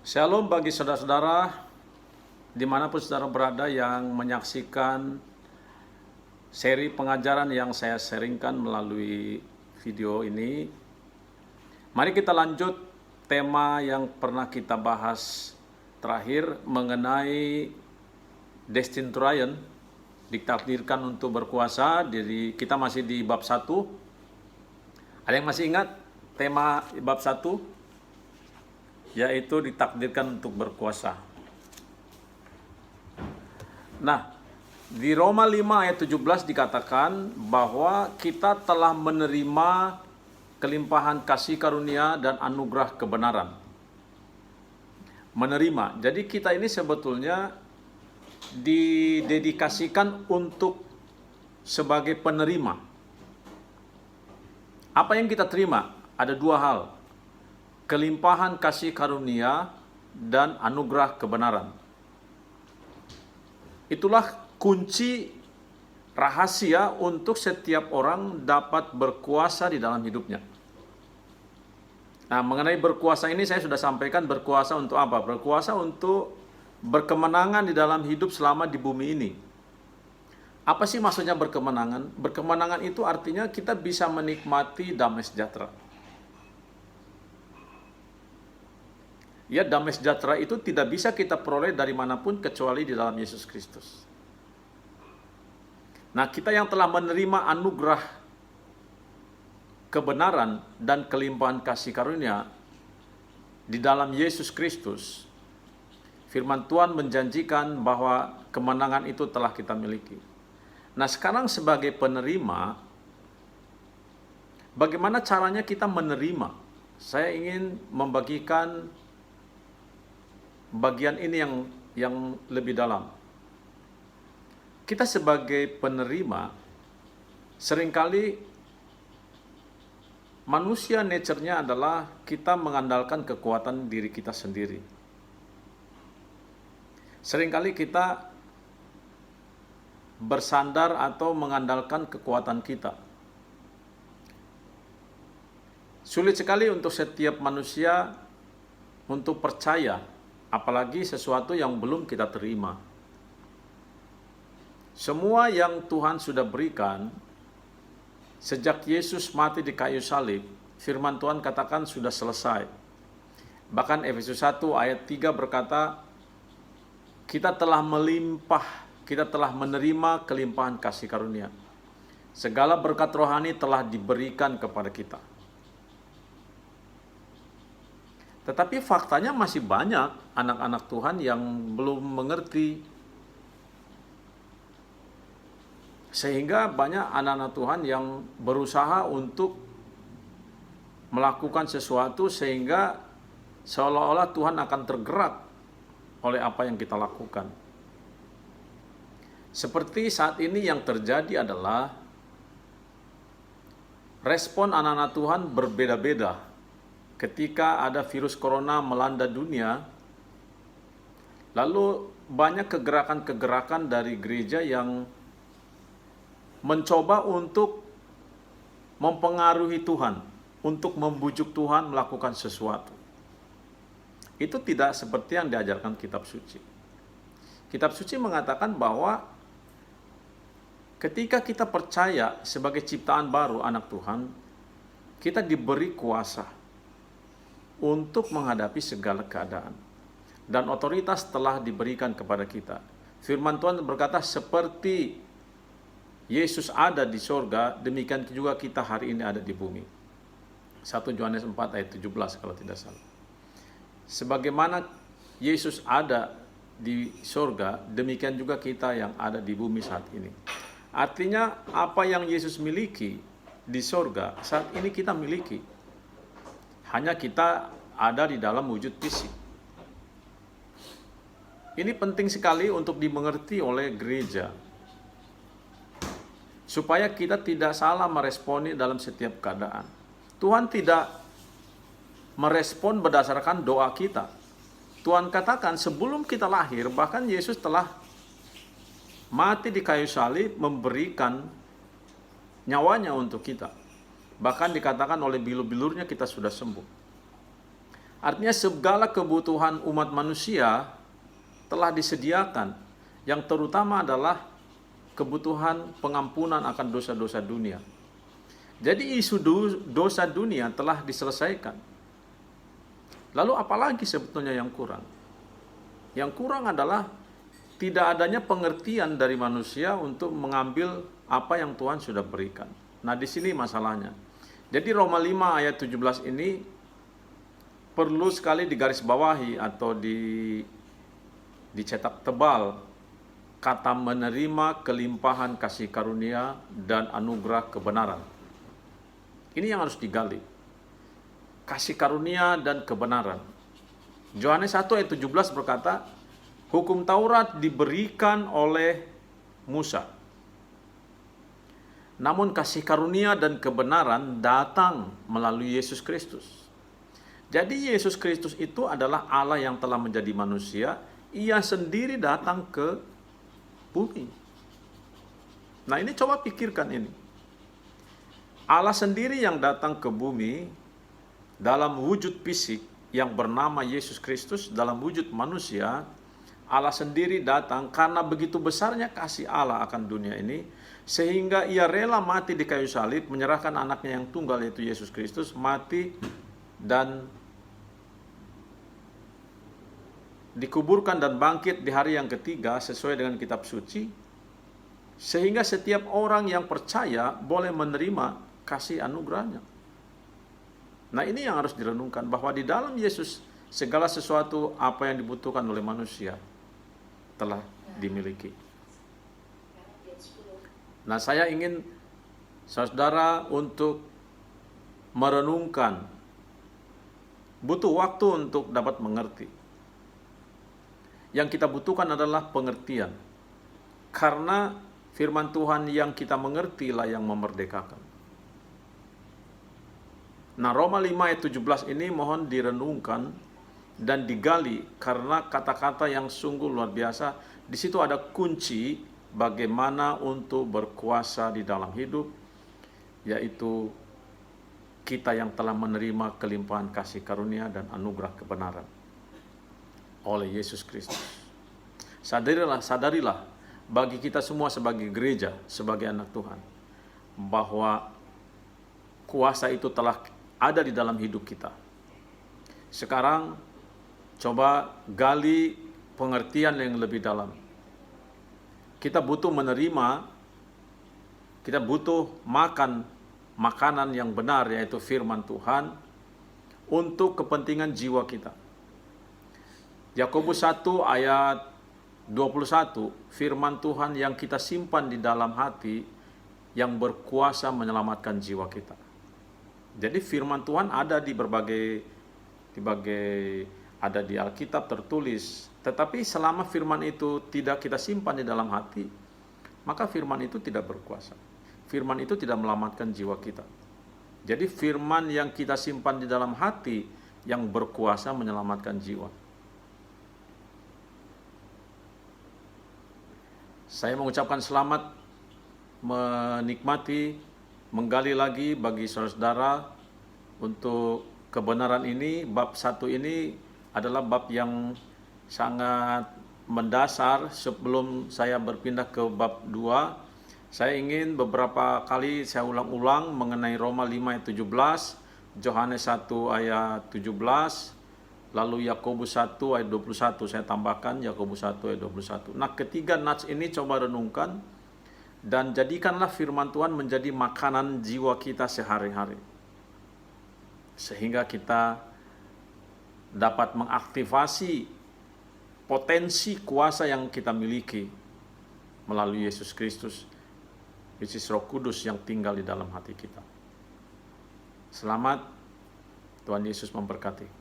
Shalom bagi saudara-saudara dimanapun saudara berada yang menyaksikan seri pengajaran yang saya sharingkan melalui video ini. Mari kita lanjut tema yang pernah kita bahas terakhir mengenai Destined to Reign, ditakdirkan untuk berkuasa. Kita masih di bab 1. Ada yang masih ingat tema bab 1? Yaitu ditakdirkan untuk berkuasa. Nah, di Roma 5 ayat 17 dikatakan bahwa kita telah menerima kelimpahan kasih karunia dan anugerah kebenaran. Menerima. Jadi kita ini sebetulnya didedikasikan untuk sebagai penerima. Apa yang kita terima? Ada dua hal. Kelimpahan kasih karunia dan anugerah kebenaran. Itulah kunci rahasia untuk setiap orang dapat berkuasa di dalam hidupnya. Nah, mengenai berkuasa ini saya sudah sampaikan, berkuasa untuk apa? Berkuasa untuk berkemenangan di dalam hidup selama di bumi ini. Apa sih maksudnya berkemenangan? Berkemenangan itu artinya kita bisa menikmati damai sejahtera. Ya, damai sejahtera itu tidak bisa kita peroleh dari manapun kecuali di dalam Yesus Kristus. Nah, kita yang telah menerima anugerah kebenaran dan kelimpahan kasih karunia di dalam Yesus Kristus, firman Tuhan menjanjikan bahwa kemenangan itu telah kita miliki. Nah, sekarang sebagai penerima, bagaimana caranya kita menerima? Saya ingin membagikan bagian ini yang lebih dalam. Kita sebagai penerima, seringkali manusia nature-nya adalah kita mengandalkan kekuatan diri kita sendiri. Seringkali kita bersandar atau mengandalkan kekuatan kita. Sulit sekali untuk setiap manusia untuk percaya, apalagi sesuatu yang belum kita terima. Semua yang Tuhan sudah berikan, sejak Yesus mati di kayu salib, firman Tuhan katakan sudah selesai. Bahkan Efesus 1 ayat 3 berkata, kita telah melimpah, kita telah menerima kelimpahan kasih karunia. Segala berkat rohani telah diberikan kepada kita. Tetapi faktanya masih banyak anak-anak Tuhan yang belum mengerti. Sehingga banyak anak-anak Tuhan yang berusaha untuk melakukan sesuatu sehingga seolah-olah Tuhan akan tergerak oleh apa yang kita lakukan. Seperti saat ini yang terjadi adalah respon anak-anak Tuhan berbeda-beda. Ketika ada virus corona melanda dunia, lalu banyak kegerakan-kegerakan dari gereja yang mencoba untuk mempengaruhi Tuhan, untuk membujuk Tuhan melakukan sesuatu. Itu tidak seperti yang diajarkan kitab suci. Kitab suci mengatakan bahwa ketika kita percaya sebagai ciptaan baru anak Tuhan, kita diberi kuasa untuk menghadapi segala keadaan. Dan otoritas telah diberikan kepada kita. Firman Tuhan berkata, seperti Yesus ada di sorga, demikian juga kita hari ini ada di bumi. 1 Yohanes 4 ayat 17 kalau tidak salah. Sebagaimana Yesus ada di sorga, demikian juga kita yang ada di bumi saat ini. Artinya apa yang Yesus miliki di sorga, saat ini kita miliki. Hanya kita ada di dalam wujud fisik. Ini penting sekali untuk dimengerti oleh gereja. Supaya kita tidak salah meresponi dalam setiap keadaan. Tuhan tidak merespon berdasarkan doa kita. Tuhan katakan sebelum kita lahir, bahkan Yesus telah mati di kayu salib memberikan nyawanya untuk kita. Bahkan dikatakan oleh bilur-bilurnya kita sudah sembuh. Artinya segala kebutuhan umat manusia telah disediakan, yang terutama adalah kebutuhan pengampunan akan dosa-dosa dunia. Jadi isu dosa dunia telah diselesaikan. Lalu apalagi sebetulnya yang kurang? Yang kurang adalah tidak adanya pengertian dari manusia untuk mengambil apa yang Tuhan sudah berikan. Nah, di sini masalahnya. Jadi Roma 5 ayat 17 ini perlu sekali digarisbawahi atau dicetak tebal, kata menerima kelimpahan kasih karunia dan anugerah kebenaran. Ini yang harus digali. Kasih karunia dan kebenaran. Yohanes 1 ayat 17 berkata, hukum Taurat diberikan oleh Musa. Namun kasih karunia dan kebenaran datang melalui Yesus Kristus. Jadi Yesus Kristus itu adalah Allah yang telah menjadi manusia. Ia sendiri datang ke bumi. Nah, ini coba pikirkan ini. Allah sendiri yang datang ke bumi dalam wujud fisik yang bernama Yesus Kristus dalam wujud manusia. Allah sendiri datang karena begitu besarnya kasih Allah akan dunia ini, sehingga ia rela mati di kayu salib, menyerahkan anaknya yang tunggal yaitu Yesus Kristus, mati dan dikuburkan dan bangkit di hari yang ketiga sesuai dengan kitab suci, sehingga setiap orang yang percaya boleh menerima kasih anugerahnya. Nah, ini yang harus direnungkan, bahwa di dalam Yesus segala sesuatu apa yang dibutuhkan oleh manusia telah dimiliki. Nah, saya ingin saudara untuk merenungkan, butuh waktu untuk dapat mengerti. Yang kita butuhkan adalah pengertian, karena firman Tuhan yang kita mengerti lah yang memerdekakan. Nah, Roma 5 ayat 17 ini mohon direnungkan dan digali, karena kata-kata yang sungguh luar biasa. Di situ ada kunci bagaimana untuk berkuasa di dalam hidup, yaitu kita yang telah menerima kelimpahan kasih karunia dan anugerah kebenaran oleh Yesus Kristus. Sadarilah bagi kita semua sebagai gereja, sebagai anak Tuhan, bahwa kuasa itu telah ada di dalam hidup kita. Sekarang coba gali pengertian yang lebih dalam. Kita butuh menerima, kita butuh makan makanan yang benar, yaitu firman Tuhan, untuk kepentingan jiwa kita. Yakobus 1 ayat 21, firman Tuhan yang kita simpan di dalam hati, yang berkuasa menyelamatkan jiwa kita. Jadi firman Tuhan ada di berbagai ada di Alkitab tertulis, tetapi selama firman itu tidak kita simpan di dalam hati, maka firman itu tidak berkuasa. Firman itu tidak melamatkan jiwa kita. Jadi firman yang kita simpan di dalam hati yang berkuasa menyelamatkan jiwa. Saya mengucapkan selamat menikmati, menggali lagi bagi saudara untuk kebenaran ini. Bab 1 ini adalah bab yang sangat mendasar. Sebelum saya berpindah ke bab 2, saya ingin beberapa kali saya ulang-ulang mengenai Roma 5 ayat 17, Yohanes 1 ayat 17, lalu Yakobus 1 ayat 21, saya tambahkan Yakobus 1 ayat 21. Nah, ketiga nats ini coba renungkan dan jadikanlah firman Tuhan menjadi makanan jiwa kita sehari-hari, sehingga kita dapat mengaktifasi potensi kuasa yang kita miliki melalui Yesus Kristus, which is Roh Kudus yang tinggal di dalam hati kita. Selamat, Tuhan Yesus memberkati.